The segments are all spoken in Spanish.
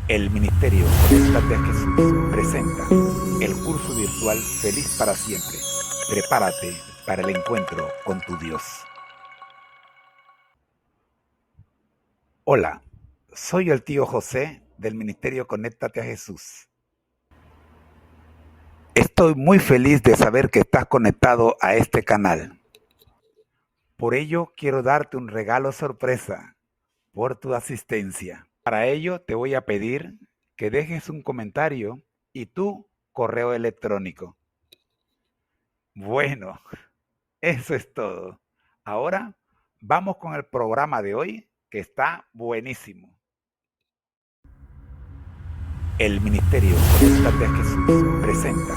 El Ministerio Conéctate a Jesús presenta el curso virtual Feliz para Siempre. Prepárate para el encuentro con tu Dios. Hola, soy el tío José del Ministerio Conéctate a Jesús. Estoy muy feliz de saber que estás conectado a este canal. Por ello, quiero darte un regalo sorpresa por tu asistencia. Para ello, te voy a pedir que dejes un comentario y tu correo electrónico. Bueno, eso es todo. Ahora vamos con el programa de hoy, que está buenísimo. El Ministerio Conéctate a Jesús presenta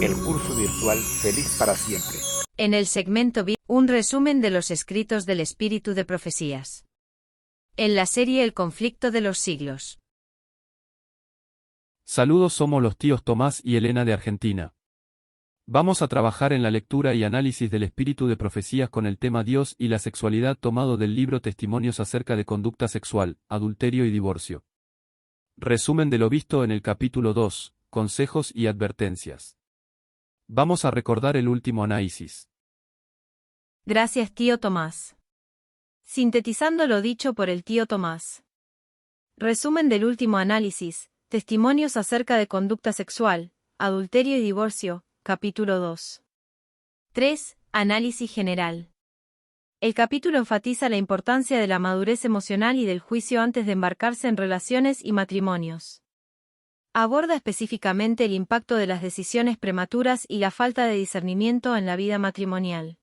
el curso virtual Feliz para Siempre. En el segmento VIP, un resumen de los escritos del Espíritu de Profecías. En la serie El conflicto de los siglos. Saludos, somos los tíos Tomás y Elena de Argentina. Vamos a trabajar en la lectura y análisis del Espíritu de Profecías con el tema Dios y la sexualidad tomado del libro Testimonios acerca de conducta sexual, adulterio y divorcio. Resumen de lo visto en el capítulo 2, consejos y advertencias. Vamos a recordar el último análisis. Gracias, tío Tomás. Sintetizando lo dicho por el tío Tomás. Resumen del último análisis, testimonios acerca de conducta sexual, adulterio y divorcio, capítulo 2. 3. Análisis general. El capítulo enfatiza la importancia de la madurez emocional y del juicio antes de embarcarse en relaciones y matrimonios. Aborda específicamente el impacto de las decisiones prematuras y la falta de discernimiento en la vida matrimonial.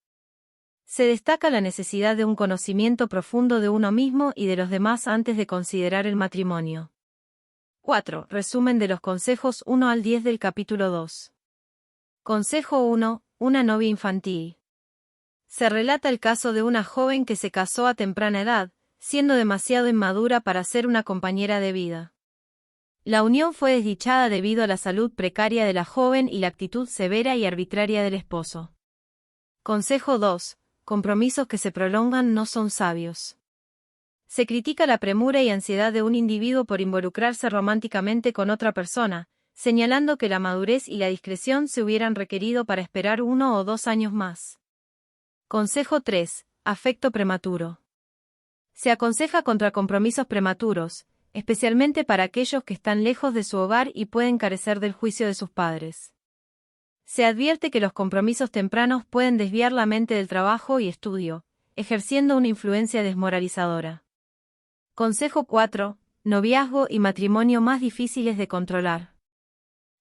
Se destaca la necesidad de un conocimiento profundo de uno mismo y de los demás antes de considerar el matrimonio. 4. Resumen de los consejos 1 al 10 del capítulo 2. Consejo 1. Una novia infantil. Se relata el caso de una joven que se casó a temprana edad, siendo demasiado inmadura para ser una compañera de vida. La unión fue desdichada debido a la salud precaria de la joven y la actitud severa y arbitraria del esposo. Consejo 2. Compromisos que se prolongan no son sabios. Se critica la premura y ansiedad de un individuo por involucrarse románticamente con otra persona, señalando que la madurez y la discreción se hubieran requerido para esperar 1 o 2 años más. Consejo 3. Afecto prematuro. Se aconseja contra compromisos prematuros, especialmente para aquellos que están lejos de su hogar y pueden carecer del juicio de sus padres. Se advierte que los compromisos tempranos pueden desviar la mente del trabajo y estudio, ejerciendo una influencia desmoralizadora. Consejo 4. Noviazgo y matrimonio más difíciles de controlar.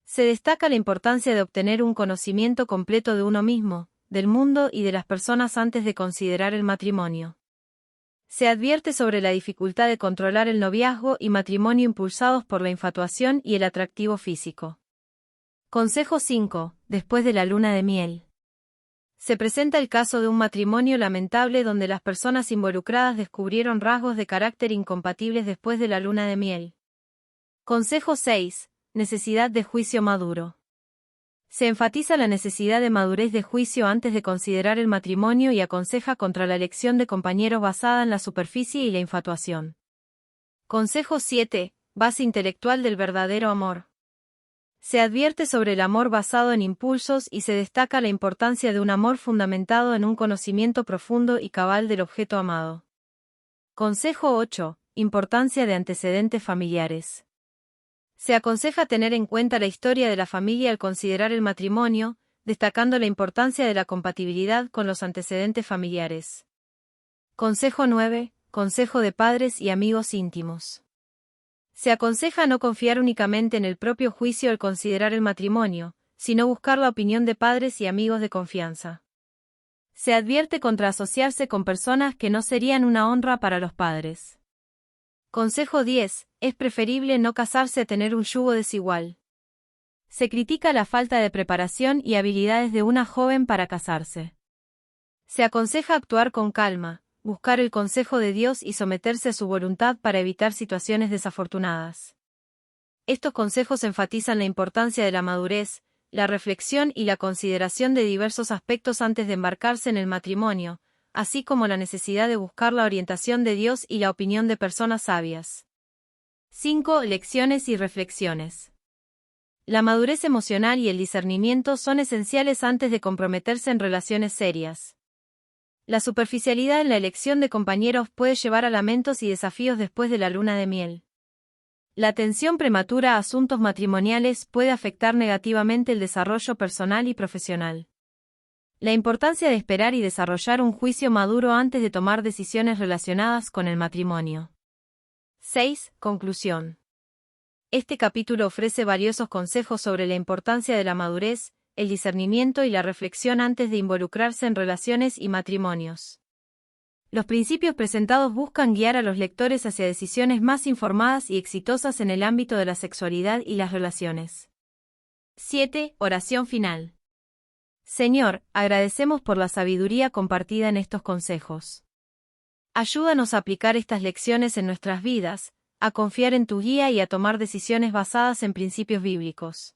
Se destaca la importancia de obtener un conocimiento completo de uno mismo, del mundo y de las personas antes de considerar el matrimonio. Se advierte sobre la dificultad de controlar el noviazgo y matrimonio impulsados por la infatuación y el atractivo físico. Consejo 5. Después de la luna de miel. Se presenta el caso de un matrimonio lamentable donde las personas involucradas descubrieron rasgos de carácter incompatibles después de la luna de miel. Consejo 6. Necesidad de juicio maduro. Se enfatiza la necesidad de madurez de juicio antes de considerar el matrimonio y aconseja contra la elección de compañeros basada en la superficie y la infatuación. Consejo 7. Base intelectual del verdadero amor. Se advierte sobre el amor basado en impulsos y se destaca la importancia de un amor fundamentado en un conocimiento profundo y cabal del objeto amado. Consejo 8. Importancia de antecedentes familiares. Se aconseja tener en cuenta la historia de la familia al considerar el matrimonio, destacando la importancia de la compatibilidad con los antecedentes familiares. Consejo 9. Consejo de padres y amigos íntimos. Se aconseja no confiar únicamente en el propio juicio al considerar el matrimonio, sino buscar la opinión de padres y amigos de confianza. Se advierte contra asociarse con personas que no serían una honra para los padres. Consejo 10. Es preferible no casarse a tener un yugo desigual. Se critica la falta de preparación y habilidades de una joven para casarse. Se aconseja actuar con calma, buscar el consejo de Dios y someterse a su voluntad para evitar situaciones desafortunadas. Estos consejos enfatizan la importancia de la madurez, la reflexión y la consideración de diversos aspectos antes de embarcarse en el matrimonio, así como la necesidad de buscar la orientación de Dios y la opinión de personas sabias. 5. Lecciones y reflexiones. La madurez emocional y el discernimiento son esenciales antes de comprometerse en relaciones serias. La superficialidad en la elección de compañeros puede llevar a lamentos y desafíos después de la luna de miel. La atención prematura a asuntos matrimoniales puede afectar negativamente el desarrollo personal y profesional. La importancia de esperar y desarrollar un juicio maduro antes de tomar decisiones relacionadas con el matrimonio. 6. Conclusión. Este capítulo ofrece valiosos consejos sobre la importancia de la madurez, el discernimiento y la reflexión antes de involucrarse en relaciones y matrimonios. Los principios presentados buscan guiar a los lectores hacia decisiones más informadas y exitosas en el ámbito de la sexualidad y las relaciones. 7. Oración final. Señor, agradecemos por la sabiduría compartida en estos consejos. Ayúdanos a aplicar estas lecciones en nuestras vidas, a confiar en tu guía y a tomar decisiones basadas en principios bíblicos.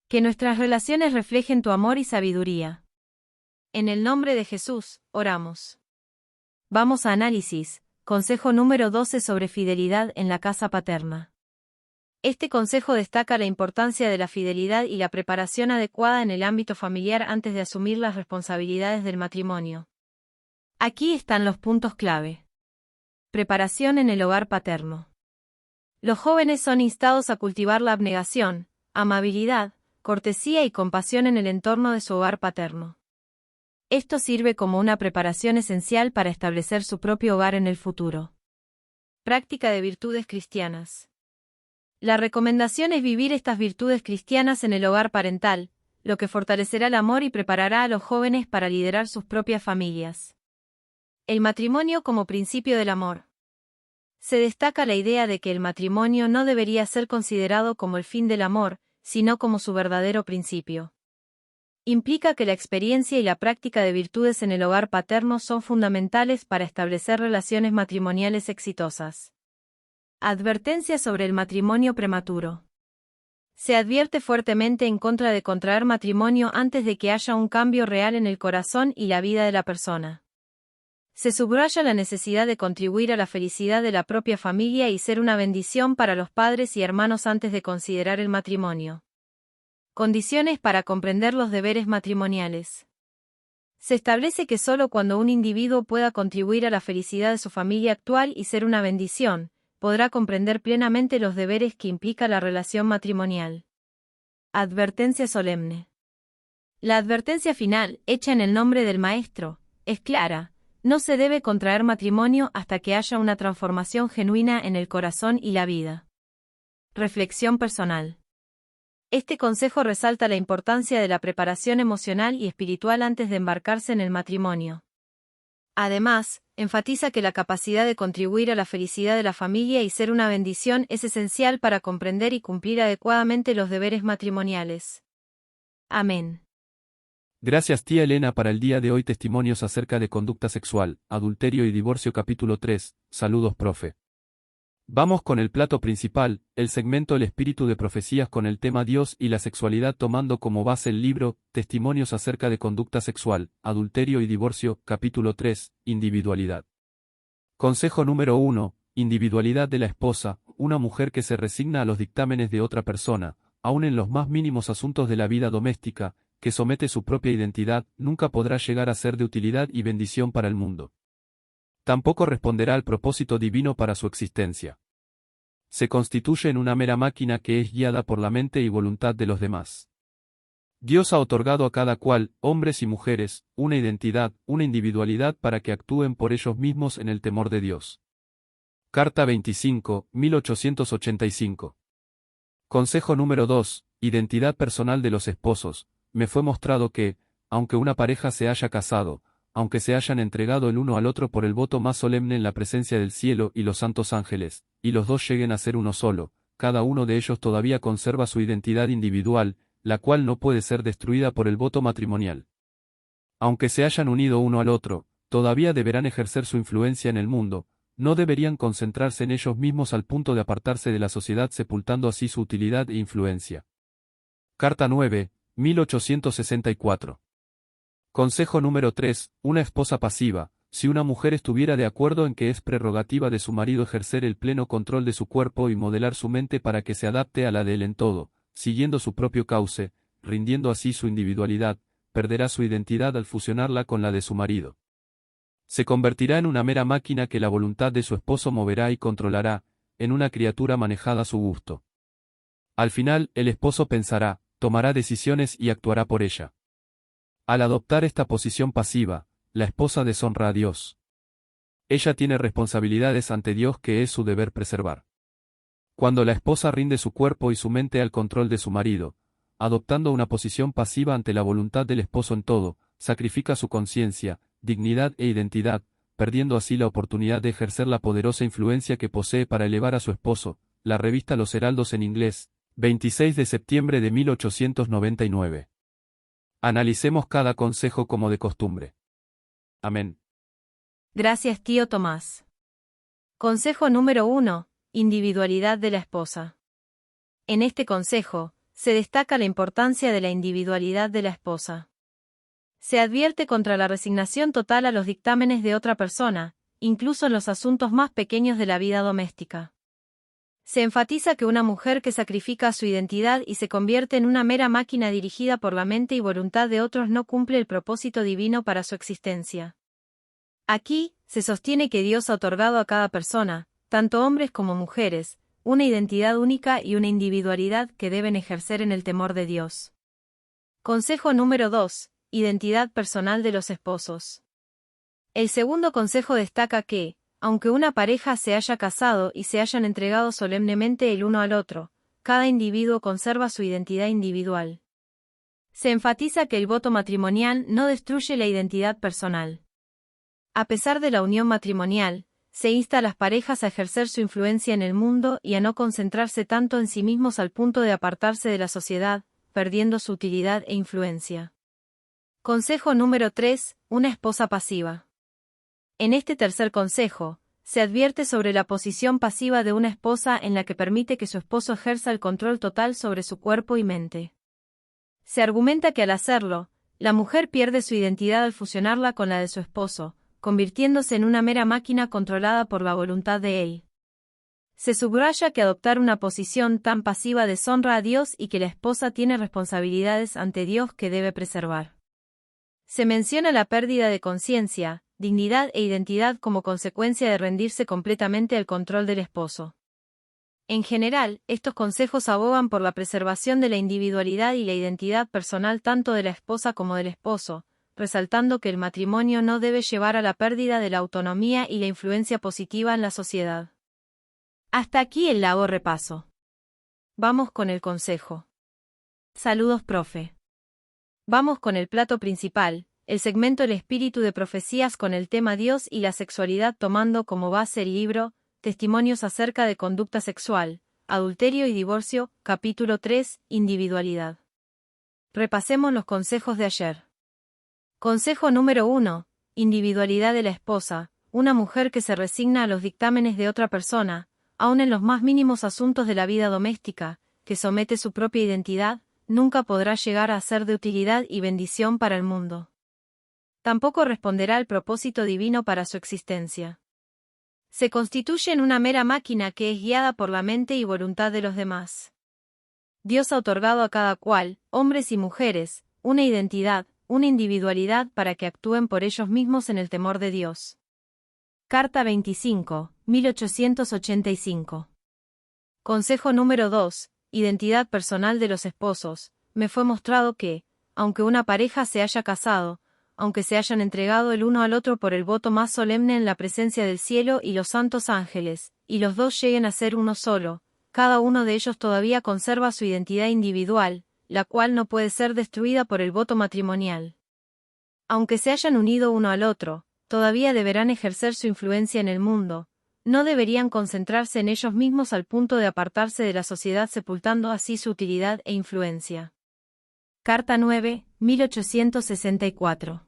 Que nuestras relaciones reflejen tu amor y sabiduría. En el nombre de Jesús, oramos. Vamos a análisis. Consejo número 12 sobre fidelidad en la casa paterna. Este consejo destaca la importancia de la fidelidad y la preparación adecuada en el ámbito familiar antes de asumir las responsabilidades del matrimonio. Aquí están los puntos clave. Preparación en el hogar paterno. Los jóvenes son instados a cultivar la abnegación, amabilidad, cortesía y compasión en el entorno de su hogar paterno. Esto sirve como una preparación esencial para establecer su propio hogar en el futuro. Práctica de virtudes cristianas. La recomendación es vivir estas virtudes cristianas en el hogar parental, lo que fortalecerá el amor y preparará a los jóvenes para liderar sus propias familias. El matrimonio como principio del amor. Se destaca la idea de que el matrimonio no debería ser considerado como el fin del amor, sino como su verdadero principio. Implica que la experiencia y la práctica de virtudes en el hogar paterno son fundamentales para establecer relaciones matrimoniales exitosas. Advertencia sobre el matrimonio prematuro. Se advierte fuertemente en contra de contraer matrimonio antes de que haya un cambio real en el corazón y la vida de la persona. Se subraya la necesidad de contribuir a la felicidad de la propia familia y ser una bendición para los padres y hermanos antes de considerar el matrimonio. Condiciones para comprender los deberes matrimoniales. Se establece que solo cuando un individuo pueda contribuir a la felicidad de su familia actual y ser una bendición, podrá comprender plenamente los deberes que implica la relación matrimonial. Advertencia solemne. La advertencia final, hecha en el nombre del Maestro, es clara: no se debe contraer matrimonio hasta que haya una transformación genuina en el corazón y la vida. Reflexión personal. Este consejo resalta la importancia de la preparación emocional y espiritual antes de embarcarse en el matrimonio. Además, enfatiza que la capacidad de contribuir a la felicidad de la familia y ser una bendición es esencial para comprender y cumplir adecuadamente los deberes matrimoniales. Amén. Gracias tía Elena. Para el día de hoy testimonios acerca de conducta sexual, adulterio y divorcio capítulo 3, saludos profe. Vamos con el plato principal, el segmento El espíritu de profecías con el tema Dios y la sexualidad tomando como base el libro, Testimonios acerca de conducta sexual, adulterio y divorcio, capítulo 3, individualidad. Consejo número 1, individualidad de la esposa, una mujer que se resigna a los dictámenes de otra persona, aun en los más mínimos asuntos de la vida doméstica, que somete su propia identidad, nunca podrá llegar a ser de utilidad y bendición para el mundo. Tampoco responderá al propósito divino para su existencia. Se constituye en una mera máquina que es guiada por la mente y voluntad de los demás. Dios ha otorgado a cada cual, hombres y mujeres, una identidad, una individualidad para que actúen por ellos mismos en el temor de Dios. Carta 25, 1885. Consejo número 2, identidad personal de los esposos. Me fue mostrado que, aunque una pareja se haya casado, aunque se hayan entregado el uno al otro por el voto más solemne en la presencia del cielo y los santos ángeles, y los dos lleguen a ser uno solo, cada uno de ellos todavía conserva su identidad individual, la cual no puede ser destruida por el voto matrimonial. Aunque se hayan unido uno al otro, todavía deberán ejercer su influencia en el mundo, no deberían concentrarse en ellos mismos al punto de apartarse de la sociedad sepultando así su utilidad e influencia. Carta 9, 1864. Consejo número 3, una esposa pasiva. Si una mujer estuviera de acuerdo en que es prerrogativa de su marido ejercer el pleno control de su cuerpo y modelar su mente para que se adapte a la de él en todo, siguiendo su propio cauce, rindiendo así su individualidad, perderá su identidad al fusionarla con la de su marido. Se convertirá en una mera máquina que la voluntad de su esposo moverá y controlará, en una criatura manejada a su gusto. Al final, el esposo pensará, tomará decisiones y actuará por ella. Al adoptar esta posición pasiva, la esposa deshonra a Dios. Ella tiene responsabilidades ante Dios que es su deber preservar. Cuando la esposa rinde su cuerpo y su mente al control de su marido, adoptando una posición pasiva ante la voluntad del esposo en todo, sacrifica su conciencia, dignidad e identidad, perdiendo así la oportunidad de ejercer la poderosa influencia que posee para elevar a su esposo. La revista Los Heraldos en inglés, 26 de septiembre de 1899. Analicemos cada consejo como de costumbre. Amén. Gracias, tío Tomás. Consejo número 1. Individualidad de la esposa. En este consejo, se destaca la importancia de la individualidad de la esposa. Se advierte contra la resignación total a los dictámenes de otra persona, incluso en los asuntos más pequeños de la vida doméstica. Se enfatiza que una mujer que sacrifica su identidad y se convierte en una mera máquina dirigida por la mente y voluntad de otros no cumple el propósito divino para su existencia. Aquí, se sostiene que Dios ha otorgado a cada persona, tanto hombres como mujeres, una identidad única y una individualidad que deben ejercer en el temor de Dios. Consejo número 2. Identidad personal de los esposos. El segundo consejo destaca que, aunque una pareja se haya casado y se hayan entregado solemnemente el uno al otro, cada individuo conserva su identidad individual. Se enfatiza que el voto matrimonial no destruye la identidad personal. A pesar de la unión matrimonial, se insta a las parejas a ejercer su influencia en el mundo y a no concentrarse tanto en sí mismos al punto de apartarse de la sociedad, perdiendo su utilidad e influencia. Consejo número 3. Una esposa pasiva. En este tercer consejo, se advierte sobre la posición pasiva de una esposa en la que permite que su esposo ejerza el control total sobre su cuerpo y mente. Se argumenta que al hacerlo, la mujer pierde su identidad al fusionarla con la de su esposo, convirtiéndose en una mera máquina controlada por la voluntad de él. Se subraya que adoptar una posición tan pasiva deshonra a Dios y que la esposa tiene responsabilidades ante Dios que debe preservar. Se menciona la pérdida de conciencia, dignidad e identidad como consecuencia de rendirse completamente al control del esposo. En general, estos consejos abogan por la preservación de la individualidad y la identidad personal tanto de la esposa como del esposo, resaltando que el matrimonio no debe llevar a la pérdida de la autonomía y la influencia positiva en la sociedad. Hasta aquí el largo repaso. Vamos con el consejo. Saludos, profe. Vamos con el plato principal, el segmento El espíritu de profecías con el tema Dios y la sexualidad tomando como base el libro Testimonios acerca de conducta sexual, adulterio y divorcio, capítulo 3, individualidad. Repasemos los consejos de ayer. Consejo número 1. Individualidad de la esposa, una mujer que se resigna a los dictámenes de otra persona, aun en los más mínimos asuntos de la vida doméstica, que somete su propia identidad, nunca podrá llegar a ser de utilidad y bendición para el mundo. Tampoco responderá al propósito divino para su existencia. Se constituye en una mera máquina que es guiada por la mente y voluntad de los demás. Dios ha otorgado a cada cual, hombres y mujeres, una identidad, una individualidad para que actúen por ellos mismos en el temor de Dios. Carta 25, 1885. Consejo número 2. Identidad personal de los esposos. Me fue mostrado que, aunque una pareja se haya casado, aunque se hayan entregado el uno al otro por el voto más solemne en la presencia del cielo y los santos ángeles, y los dos lleguen a ser uno solo, cada uno de ellos todavía conserva su identidad individual, la cual no puede ser destruida por el voto matrimonial. Aunque se hayan unido uno al otro, todavía deberán ejercer su influencia en el mundo, no deberían concentrarse en ellos mismos al punto de apartarse de la sociedad sepultando así su utilidad e influencia. Carta 9, 1864.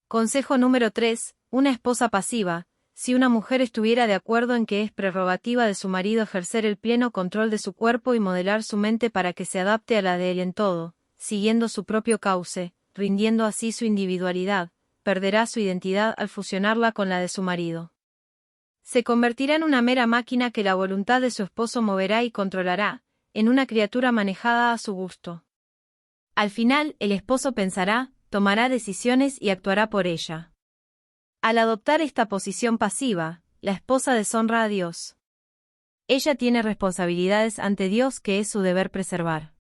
Consejo número 3. Una esposa pasiva. Si una mujer estuviera de acuerdo en que es prerrogativa de su marido ejercer el pleno control de su cuerpo y modelar su mente para que se adapte a la de él en todo, siguiendo su propio cauce, rindiendo así su individualidad, perderá su identidad al fusionarla con la de su marido. Se convertirá en una mera máquina que la voluntad de su esposo moverá y controlará, en una criatura manejada a su gusto. Al final, el esposo pensará, tomará decisiones y actuará por ella. Al adoptar esta posición pasiva, la esposa deshonra a Dios. Ella tiene responsabilidades ante Dios que es su deber preservar.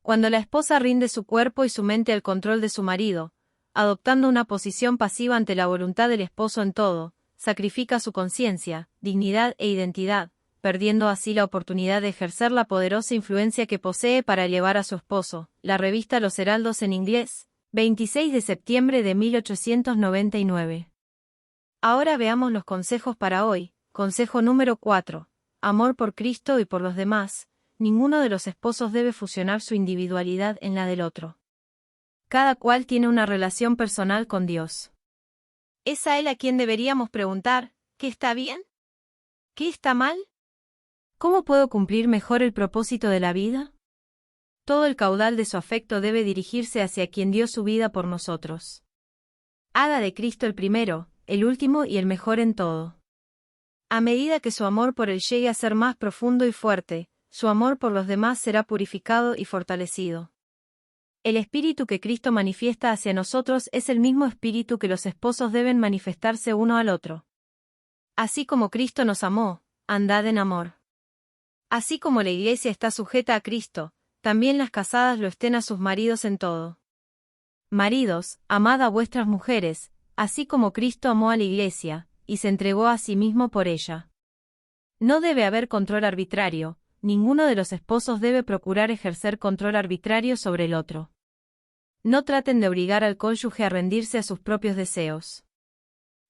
Cuando la esposa rinde su cuerpo y su mente al control de su marido, adoptando una posición pasiva ante la voluntad del esposo en todo, sacrifica su conciencia, dignidad e identidad, perdiendo así la oportunidad de ejercer la poderosa influencia que posee para elevar a su esposo. La revista Los Heraldos en inglés, 26 de septiembre de 1899. Ahora veamos los consejos para hoy. Consejo número 4. Amor por Cristo y por los demás. Ninguno de los esposos debe fusionar su individualidad en la del otro. Cada cual tiene una relación personal con Dios. Es a Él a quien deberíamos preguntar, ¿qué está bien? ¿Qué está mal? ¿Cómo puedo cumplir mejor el propósito de la vida? Todo el caudal de su afecto debe dirigirse hacia quien dio su vida por nosotros. Haga de Cristo el primero, el último y el mejor en todo. A medida que su amor por Él llegue a ser más profundo y fuerte, su amor por los demás será purificado y fortalecido. El espíritu que Cristo manifiesta hacia nosotros es el mismo espíritu que los esposos deben manifestarse uno al otro. Así como Cristo nos amó, andad en amor. Así como la Iglesia está sujeta a Cristo, también las casadas lo estén a sus maridos en todo. Maridos, amad a vuestras mujeres, así como Cristo amó a la Iglesia, y se entregó a sí mismo por ella. No debe haber control arbitrario, ninguno de los esposos debe procurar ejercer control arbitrario sobre el otro. No traten de obligar al cónyuge a rendirse a sus propios deseos.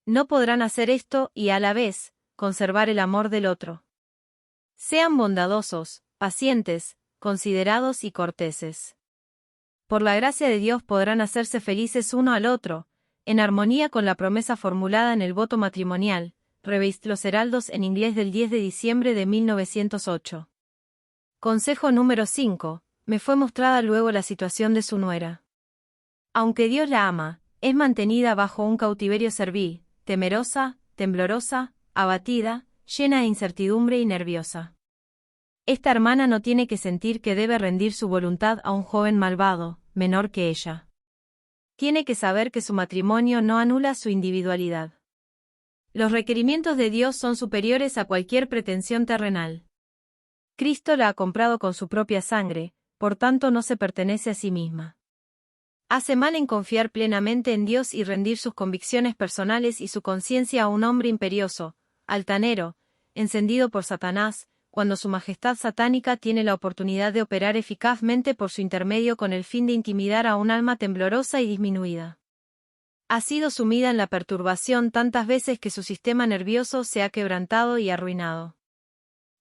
No podrán hacer esto y, a la vez, conservar el amor del otro. Sean bondadosos, pacientes, considerados y corteses. Por la gracia de Dios podrán hacerse felices uno al otro, en armonía con la promesa formulada en el voto matrimonial, revista Los Heraldos en inglés del 10 de diciembre de 1908. Consejo número 5. Me fue mostrada luego la situación de su nuera. Aunque Dios la ama, es mantenida bajo un cautiverio servil, temerosa, temblorosa, abatida, llena de incertidumbre y nerviosa. Esta hermana no tiene que sentir que debe rendir su voluntad a un joven malvado, menor que ella. Tiene que saber que su matrimonio no anula su individualidad. Los requerimientos de Dios son superiores a cualquier pretensión terrenal. Cristo la ha comprado con su propia sangre, por tanto no se pertenece a sí misma. Hace mal en confiar plenamente en Dios y rendir sus convicciones personales y su conciencia a un hombre imperioso, altanero, encendido por Satanás, cuando su majestad satánica tiene la oportunidad de operar eficazmente por su intermedio con el fin de intimidar a un alma temblorosa y disminuida. Ha sido sumida en la perturbación tantas veces que su sistema nervioso se ha quebrantado y arruinado.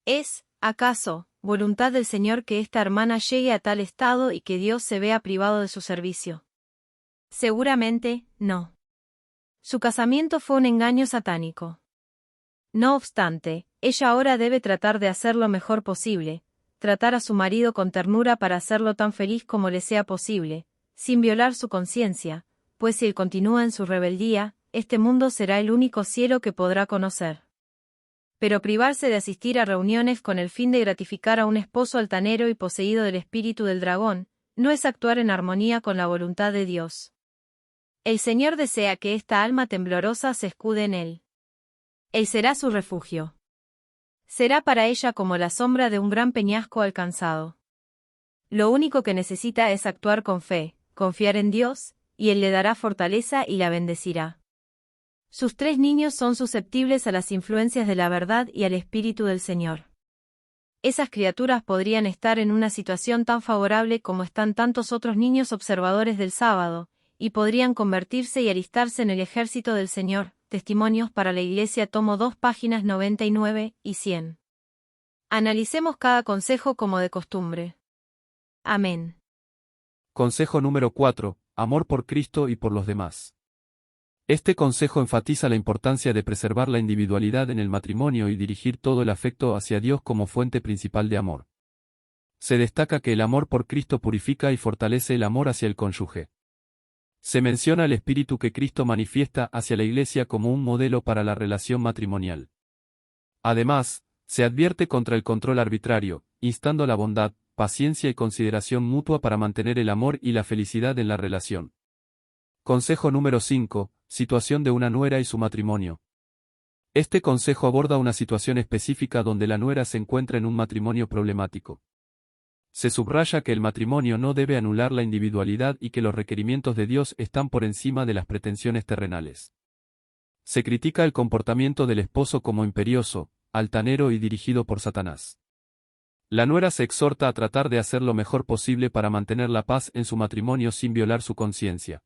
¿Es, acaso, voluntad del Señor que esta hermana llegue a tal estado y que Dios se vea privado de su servicio? Seguramente, no. Su casamiento fue un engaño satánico. No obstante, ella ahora debe tratar de hacer lo mejor posible, tratar a su marido con ternura para hacerlo tan feliz como le sea posible, sin violar su conciencia, pues si él continúa en su rebeldía, este mundo será el único cielo que podrá conocer. Pero privarse de asistir a reuniones con el fin de gratificar a un esposo altanero y poseído del espíritu del dragón, no es actuar en armonía con la voluntad de Dios. El Señor desea que esta alma temblorosa se escude en Él. Él será su refugio. Será para ella como la sombra de un gran peñasco alcanzado. Lo único que necesita es actuar con fe, confiar en Dios, y Él le dará fortaleza y la bendecirá. Sus 3 niños son susceptibles a las influencias de la verdad y al Espíritu del Señor. Esas criaturas podrían estar en una situación tan favorable como están tantos otros niños observadores del sábado, y podrían convertirse y alistarse en el ejército del Señor. Testimonios para la Iglesia, tomo 2, páginas 99 y 100. Analicemos cada consejo como de costumbre. Amén. Consejo número 4. Amor por Cristo y por los demás. Este consejo enfatiza la importancia de preservar la individualidad en el matrimonio y dirigir todo el afecto hacia Dios como fuente principal de amor. Se destaca que el amor por Cristo purifica y fortalece el amor hacia el cónyuge. Se menciona el espíritu que Cristo manifiesta hacia la Iglesia como un modelo para la relación matrimonial. Además, se advierte contra el control arbitrario, instando la bondad, paciencia y consideración mutua para mantener el amor y la felicidad en la relación. Consejo número 5. Situación de una nuera y su matrimonio. Este consejo aborda una situación específica donde la nuera se encuentra en un matrimonio problemático. Se subraya que el matrimonio no debe anular la individualidad y que los requerimientos de Dios están por encima de las pretensiones terrenales. Se critica el comportamiento del esposo como imperioso, altanero y dirigido por Satanás. La nuera se exhorta a tratar de hacer lo mejor posible para mantener la paz en su matrimonio sin violar su conciencia.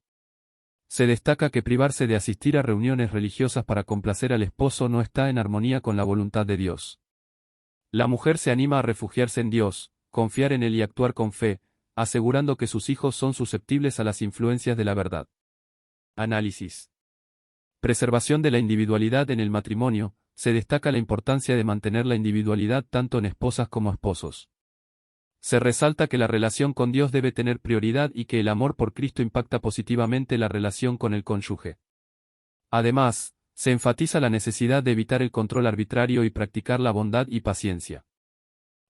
Se destaca que privarse de asistir a reuniones religiosas para complacer al esposo no está en armonía con la voluntad de Dios. La mujer se anima a refugiarse en Dios, confiar en Él y actuar con fe, asegurando que sus hijos son susceptibles a las influencias de la verdad. Análisis. Preservación de la individualidad en el matrimonio. Se destaca la importancia de mantener la individualidad tanto en esposas como esposos. Se resalta que la relación con Dios debe tener prioridad y que el amor por Cristo impacta positivamente la relación con el cónyuge. Además, se enfatiza la necesidad de evitar el control arbitrario y practicar la bondad y paciencia.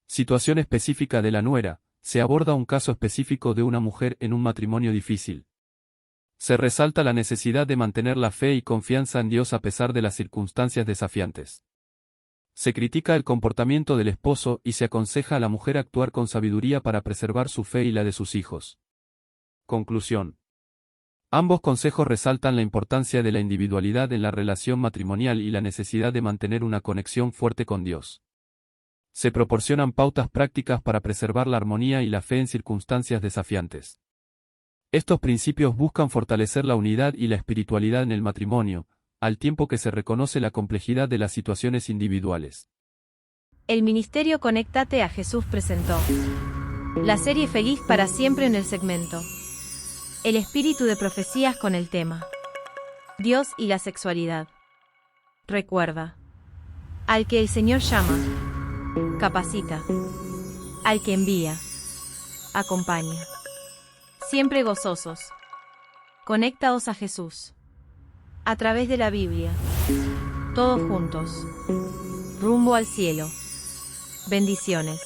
Situación específica de la nuera. Se aborda un caso específico de una mujer en un matrimonio difícil. Se resalta la necesidad de mantener la fe y confianza en Dios a pesar de las circunstancias desafiantes. Se critica el comportamiento del esposo y se aconseja a la mujer actuar con sabiduría para preservar su fe y la de sus hijos. Conclusión. Ambos consejos resaltan la importancia de la individualidad en la relación matrimonial y la necesidad de mantener una conexión fuerte con Dios. Se proporcionan pautas prácticas para preservar la armonía y la fe en circunstancias desafiantes. Estos principios buscan fortalecer la unidad y la espiritualidad en el matrimonio, al tiempo que se reconoce la complejidad de las situaciones individuales. El Ministerio Conéctate a Jesús presentó la serie Feliz para siempre en el segmento El espíritu de profecías con el tema Dios y la sexualidad. Recuerda, al que el Señor llama, capacita, al que envía, acompaña. Siempre gozosos. Conéctaos a Jesús. A través de la Biblia. Todos juntos. Rumbo al cielo. Bendiciones.